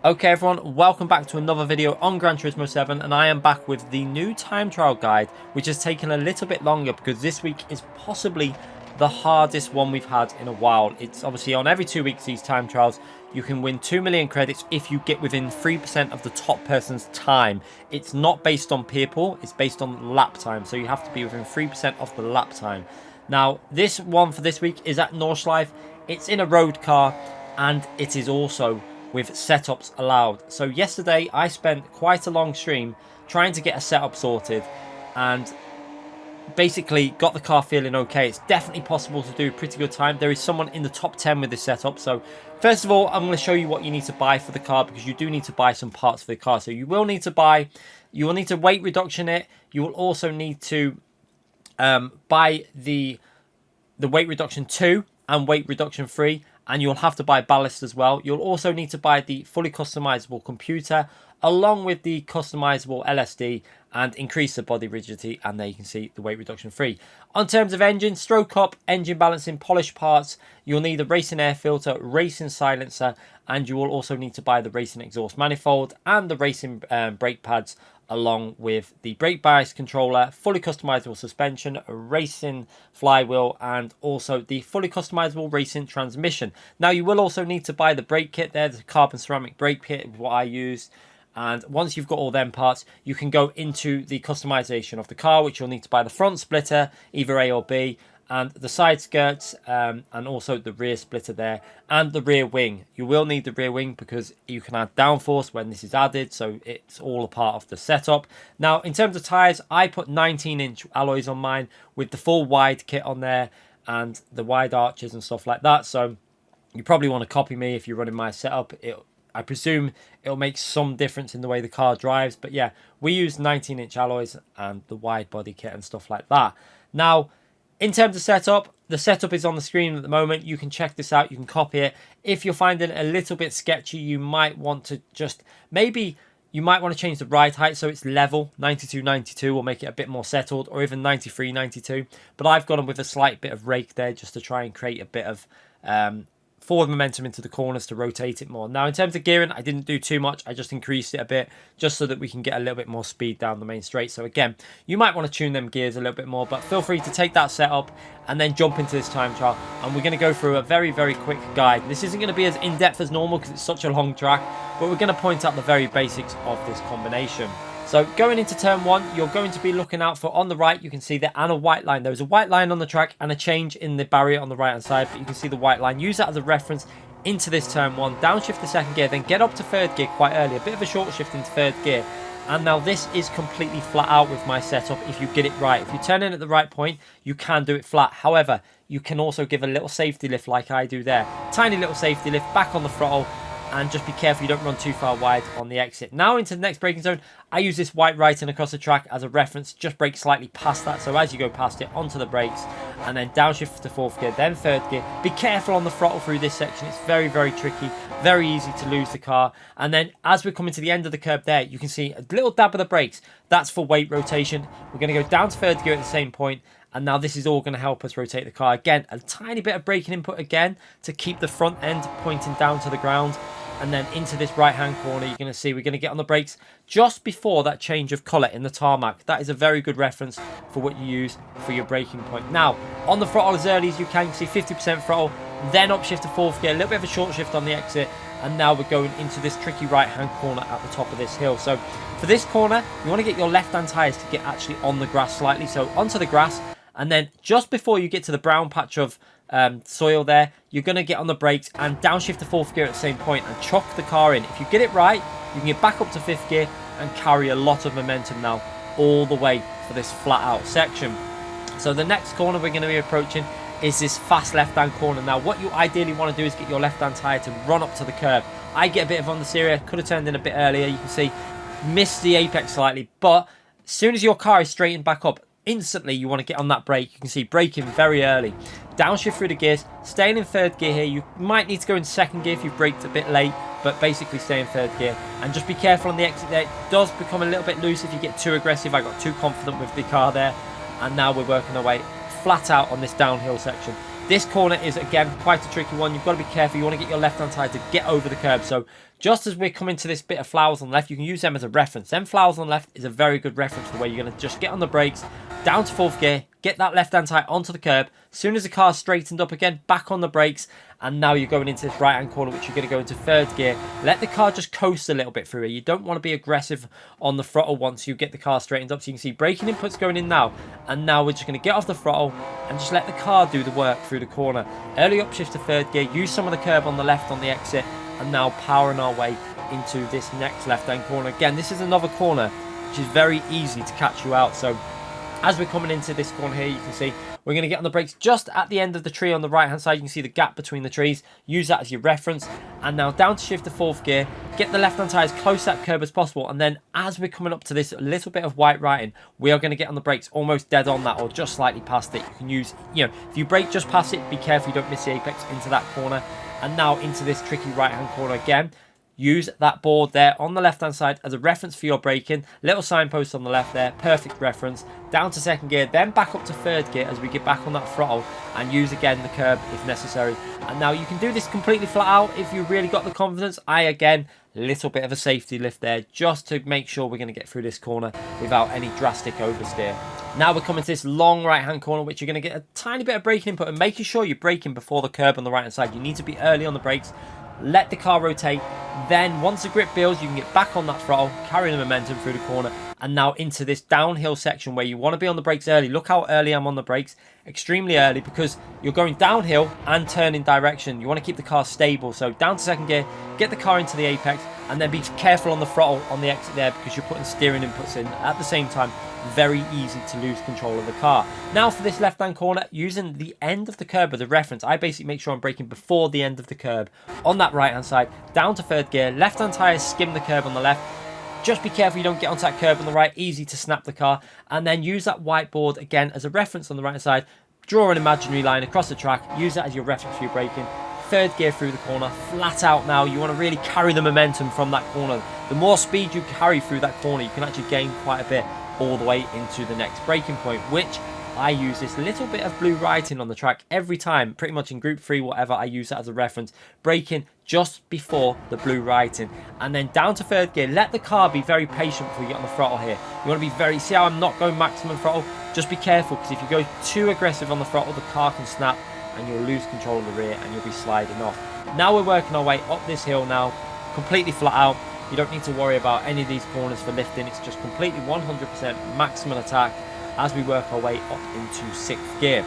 Okay everyone, welcome back to another video on Gran Turismo 7, and I am back with the new time trial guide, which has taken a little bit longer because this week is possibly the hardest one we've had in a while. It's obviously on every 2 weeks, these time trials. You can win 2 million credits if you get within 3% of the top person's time. It's not based on people, it's based on lap time, so you have to be within 3% of the lap time. Now, this one for this week is at Nordschleife. It's in a road car, and it is also with setups allowed. So yesterday I spent quite a long stream trying to get a setup sorted and basically got the car feeling okay. It's definitely possible to do a pretty good time. There is someone in the top 10 with this setup. So first of all, I'm going to show you what you need to buy for the car, because you do need to buy some parts for the car. So you will need to weight reduction it. You will also need to buy the weight reduction 2 and weight reduction 3. And you'll have to buy ballast as well. You'll also need to buy the fully customizable computer along with the customizable LSD and increase the body rigidity. And there you can see the weight reduction 3. On terms of engine, stroke up, engine balancing, polished parts, you'll need a racing air filter, racing silencer, and you will also need to buy the racing exhaust manifold and the racing brake pads, along with the brake bias controller, fully customizable suspension, a racing flywheel, and also the fully customizable racing transmission. Now, you will also need to buy the brake kit there, the carbon ceramic brake kit, what I used. And once you've got all them parts, you can go into the customization of the car, which you'll need to buy the front splitter, either A or B, and the side skirts, and also the rear splitter there, and the rear wing. You will need the rear wing because you can add downforce when this is added, so it's all a part of the setup. Now, in terms of tyres, I put 19-inch alloys on mine with the full wide kit on there and the wide arches and stuff like that. So you probably want to copy me if you're running my setup. I presume it'll make some difference in the way the car drives, but yeah, we use 19-inch alloys and the wide body kit and stuff like that. Now, in terms of setup, the setup is on the screen at the moment. You can check this out. You can copy it. If you're finding it a little bit sketchy, you might want to you might want to change the ride height so it's level. 92, will make it a bit more settled, or even 93, 92. But I've gone with a slight bit of rake there just to try and create a bit of forward momentum into the corners to rotate it more. Now, in terms of gearing, I didn't do too much. I just increased it a bit just so that we can get a little bit more speed down the main straight. So again, you might want to tune them gears a little bit more, but feel free to take that setup and then jump into this time trial. And we're going to go through a very, very quick guide. This isn't going to be as in-depth as normal because it's such a long track, but we're going to point out the very basics of this combination. So going into turn 1, you're going to be looking out for, on the right, you can see there and a white line. There's a white line on the track and a change in the barrier on the right hand side, but you can see the white line. Use that as a reference into this turn 1. Downshift the second gear, then get up to third gear quite early. A bit of a short shift into third gear. And now this is completely flat out with my setup if you get it right. If you turn in at the right point, you can do it flat. However, you can also give a little safety lift like I do there. Tiny little safety lift back on the throttle. And just be careful you don't run too far wide on the exit. Now into the next braking zone, I use this white writing across the track as a reference. Just brake slightly past that. So as you go past it, onto the brakes. And then downshift to fourth gear, then third gear. Be careful on the throttle through this section. It's very, very tricky. Very easy to lose the car. And then as we're coming to the end of the curb there, you can see a little dab of the brakes. That's for weight rotation. We're going to go down to third gear at the same point. And now this is all going to help us rotate the car. Again, a tiny bit of braking input again to keep the front end pointing down to the ground. And then into this right-hand corner, you're going to see we're going to get on the brakes just before that change of colour in the tarmac. That is a very good reference for what you use for your braking point. Now, on the throttle as early as you can see 50% throttle, then upshift to fourth gear, a little bit of a short shift on the exit. And now we're going into this tricky right-hand corner at the top of this hill. So for this corner, you want to get your left-hand tyres to get actually on the grass slightly. So onto the grass. And then just before you get to the brown patch of soil there, you're going to get on the brakes and downshift to fourth gear at the same point and chuck the car in. If you get it right, you can get back up to fifth gear and carry a lot of momentum now all the way for this flat out section. So the next corner we're going to be approaching is this fast left-hand corner. Now, what you ideally want to do is get your left-hand tyre to run up to the curb. I get a bit of understeer, could have turned in a bit earlier. You can see, missed the apex slightly, but as soon as your car is straightened back up, instantly you want to get on that brake. You can see braking very early. Downshift through the gears, staying in third gear here. You might need to go in second gear if you've braked a bit late, but basically stay in third gear. And just be careful on the exit there. It does become a little bit loose if you get too aggressive. I got too confident with the car there. And now we're working our way flat out on this downhill section. This corner is, again, quite a tricky one. You've got to be careful. You want to get your left-hand tire to get over the curb. So just as we're coming to this bit of flowers on the left, you can use them as a reference. Them flowers on the left is a very good reference for where you're going to just get on the brakes, down to 4th gear, get that left-hand tire onto the curb. As soon as the car's straightened up again, back on the brakes, and now you're going into this right-hand corner, which you're going to go into 3rd gear. Let the car just coast a little bit through here. You don't want to be aggressive on the throttle once you get the car straightened up. So you can see braking inputs going in now, and now we're just going to get off the throttle and just let the car do the work through the corner. Early upshift to 3rd gear, use some of the curb on the left on the exit, and now powering our way into this next left-hand corner. Again, this is another corner which is very easy to catch you out. So as we're coming into this corner here, you can see we're going to get on the brakes just at the end of the tree on the right-hand side. You can see the gap between the trees. Use that as your reference. And now down to shift to 4th gear. Get the left-hand tire as close to that curb as possible. And then as we're coming up to this little bit of white writing, we are going to get on the brakes almost dead on that or just slightly past it. You can use, if you brake just past it, be careful you don't miss the apex into that corner. And now into this tricky right-hand corner again. Use that board there on the left-hand side as a reference for your braking. Little signpost on the left there, perfect reference. Down to 2nd gear, then back up to 3rd gear as we get back on that throttle and use again the curb if necessary. And now you can do this completely flat out if you really got the confidence. Again, little bit of a safety lift there just to make sure we're going to get through this corner without any drastic oversteer. Now we're coming to this long right-hand corner, which you're going to get a tiny bit of braking input and making sure you're braking before the curb on the right-hand side. You need to be early on the brakes. Let the car rotate. Then once the grip builds, you can get back on that throttle, carry the momentum through the corner, and now into this downhill section where you want to be on the brakes early. Look how early I'm on the brakes, extremely early, because you're going downhill and turning direction. You want to keep the car stable. So down to 2nd gear, get the car into the apex, and then be careful on the throttle on the exit there because you're putting steering inputs in at the same time. Very easy to lose control of the car. Now for this left-hand corner, using the end of the curb as a reference, I basically make sure I'm braking before the end of the curb on that right-hand side. Down to 3rd gear, left-hand tyre, skim the curb on the left. Just be careful you don't get onto that curb on the right, easy to snap the car. And then use that whiteboard again as a reference on the right-hand side. Draw an imaginary line across the track, use that as your reference for your braking. 3rd gear through the corner, flat out now. You want to really carry the momentum from that corner. The more speed you carry through that corner, you can actually gain quite a bit all the way into the next braking point, which I use this little bit of blue writing on the track every time, pretty much in group 3, whatever, I use that as a reference. Braking just before the blue writing. And then down to 3rd gear, let the car be very patient before you get on the throttle here. You want to be very, see how I'm not going maximum throttle? Just be careful, because if you go too aggressive on the throttle, the car can snap and you'll lose control of the rear and you'll be sliding off. Now we're working our way up this hill now, completely flat out. You don't need to worry about any of these corners for lifting. It's just completely 100% maximum attack as we work our way up into 6th gear.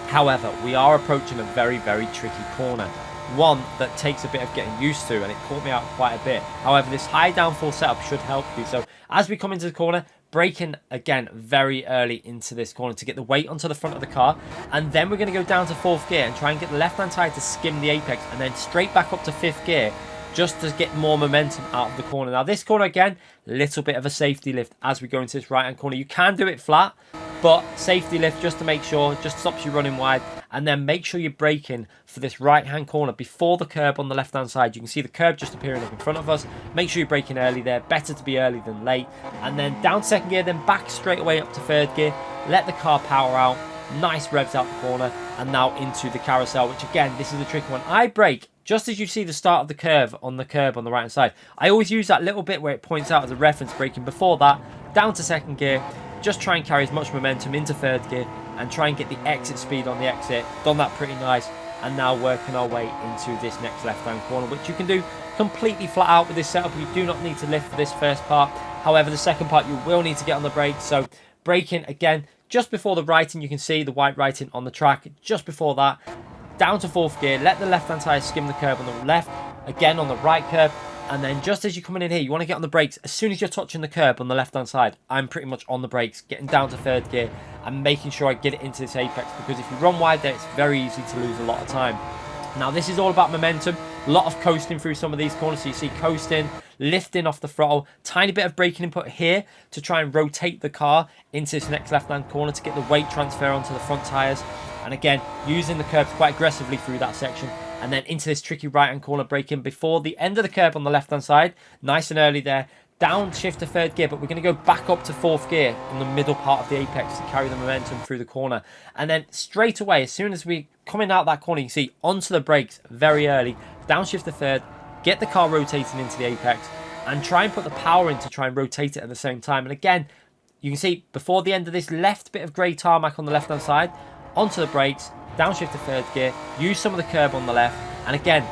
However, we are approaching a very, very tricky corner. One that takes a bit of getting used to, and it caught me out quite a bit. However, this high downforce setup should help you. So as we come into the corner, braking again very early into this corner to get the weight onto the front of the car. And then we're going to go down to 4th gear and try and get the left-hand tire to skim the apex, and then straight back up to 5th gear just to get more momentum out of the corner. Now this corner again, little bit of a safety lift as we go into this right-hand corner. You can do it flat, but safety lift just to make sure, just stops you running wide. And then make sure you're braking for this right-hand corner before the curb on the left-hand side. You can see the curb just appearing up in front of us. Make sure you're braking early there. Better to be early than late. And then down 2nd gear, then back straight away up to 3rd gear. Let the car power out. Nice revs out the corner. And now into the carousel, which again, this is a tricky one. I brake just as you see the start of the curb on the right-hand side. I always use that little bit where it points out as a reference, braking before that. Down to 2nd gear. Just try and carry as much momentum into 3rd gear and try and get the exit speed on the exit. Done that pretty nice. And now working our way into this next left-hand corner, which you can do completely flat out with this setup. You do not need to lift for this first part. However, the second part you will need to get on the brakes. So braking again just before the writing. You can see the white writing on the track just before that. Down to 4th gear. Let the left-hand tyre skim the curb on the left. Again on the right curb. And then just as you're coming in here, you want to get on the brakes. As soon as you're touching the curb on the left-hand side, I'm pretty much on the brakes, getting down to 3rd gear and making sure I get it into this apex, because if you run wide there, it's very easy to lose a lot of time. Now, this is all about momentum. A lot of coasting through some of these corners. So you see coasting, lifting off the throttle, tiny bit of braking input here to try and rotate the car into this next left-hand corner to get the weight transfer onto the front tyres. And again, using the curbs quite aggressively through that section. And then into this tricky right-hand corner, braking before the end of the curb on the left-hand side. Nice and early there. down shift to third gear, but we're going to go back up to fourth gear in the middle part of the apex to carry the momentum through the corner. And then straight away, as soon as we coming out that corner, you see onto the brakes very early, downshift to third, get the car rotating into the apex, and try and put the power in to try and rotate it at the same time. And again, you can see before the end of this left bit of grey tarmac on the left hand side, onto the brakes, downshift to third gear, use some of the curb on the left, and again,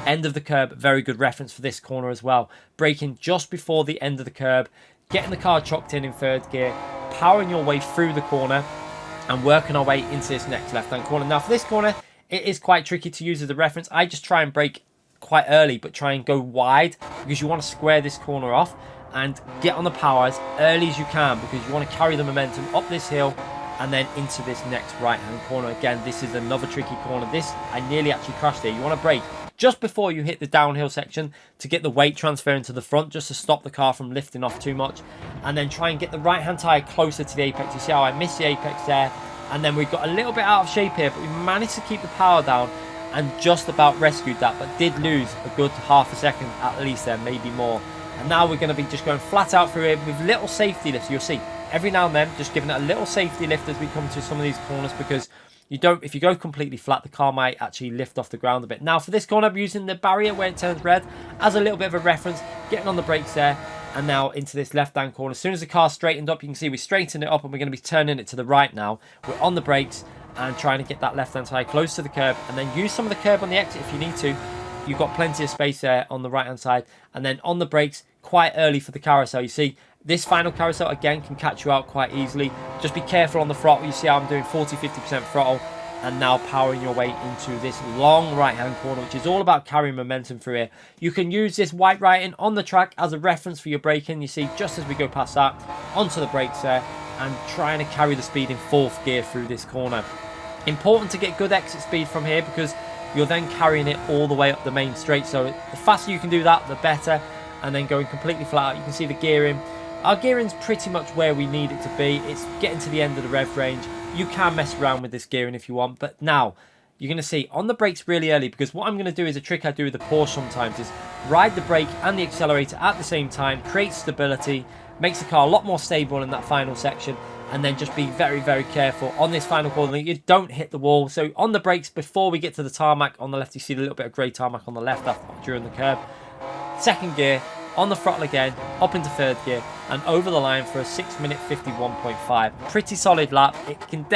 end of the curb, very good reference for this corner as well. Braking just before the end of the curb, getting the car chucked in third gear, powering your way through the corner, and working our way into this next left-hand corner. Now for this corner, it is quite tricky to use as a reference. I just try and brake quite early, but try and go wide, because you want to square this corner off and get on the power as early as you can, because you want to carry the momentum up this hill and then into this next right-hand corner. Again, this is another tricky corner. This, I nearly actually crashed here. You want to brake just before you hit the downhill section to get the weight transferring to the front, just to stop the car from lifting off too much, and then try and get the right hand tyre closer to the apex. You see how I missed the apex there, and then we got a little bit out of shape here, but we managed to keep the power down and just about rescued that, but did lose a good half a second at least there, maybe more. And now we're going to be just going flat out through here with little safety lifts. You'll see every now and then just giving it a little safety lift as we come to some of these corners, because you don't, if you go completely flat, the car might actually lift off the ground a bit. Now for this corner, I'm using the barrier where it turns red as a little bit of a reference, getting on the brakes there, and now into this left-hand corner. As soon as the car straightened up, you can see we straightened it up, and we're going to be turning it to the right now. We're on the brakes and trying to get that left-hand side close to the curb, and then use some of the curb on the exit if you need to. You've got plenty of space there on the right-hand side, and then on the brakes quite early for the carousel. You see, this final carousel, again, can catch you out quite easily. Just be careful on the throttle. You see how I'm doing 40-50% throttle, and now powering your way into this long right-hand corner, which is all about carrying momentum through here. You can use this white writing on the track as a reference for your braking. You see, just as we go past that, onto the brakes there, and trying to carry the speed in fourth gear through this corner. Important to get good exit speed from here, because you're then carrying it all the way up the main straight. So the faster you can do that, the better. And then going completely flat out, you can see the gearing. Our gearing's pretty much where we need it to be. It's getting to the end of the rev range. You can mess around with this gearing if you want, but now you're going to see on the brakes really early, because what I'm going to do is a trick I do with the Porsche sometimes is ride the brake and the accelerator at the same time, create stability, makes the car a lot more stable in that final section, and then just be very, very careful on this final corner that you don't hit the wall. So on the brakes, before we get to the tarmac on the left, you see a little bit of grey tarmac on the left during the curb. Second gear, on the throttle again, up into third gear, and over the line for a 6 minute 51.5. Pretty solid lap.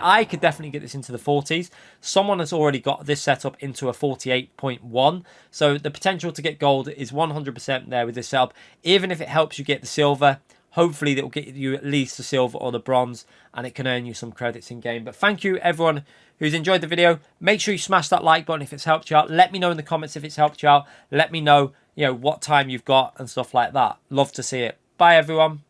I could definitely get this into the 40s. Someone has already got this setup into a 48.1. So the potential to get gold is 100% there with this setup. Even if it helps you get the silver, hopefully that will get you at least the silver or the bronze, and it can earn you some credits in game. But thank you everyone who's enjoyed the video. Make sure you smash that like button if it's helped you out. Let me know in the comments if it's helped you out. Let me know, what time you've got and stuff like that. Love to see it. Bye everyone.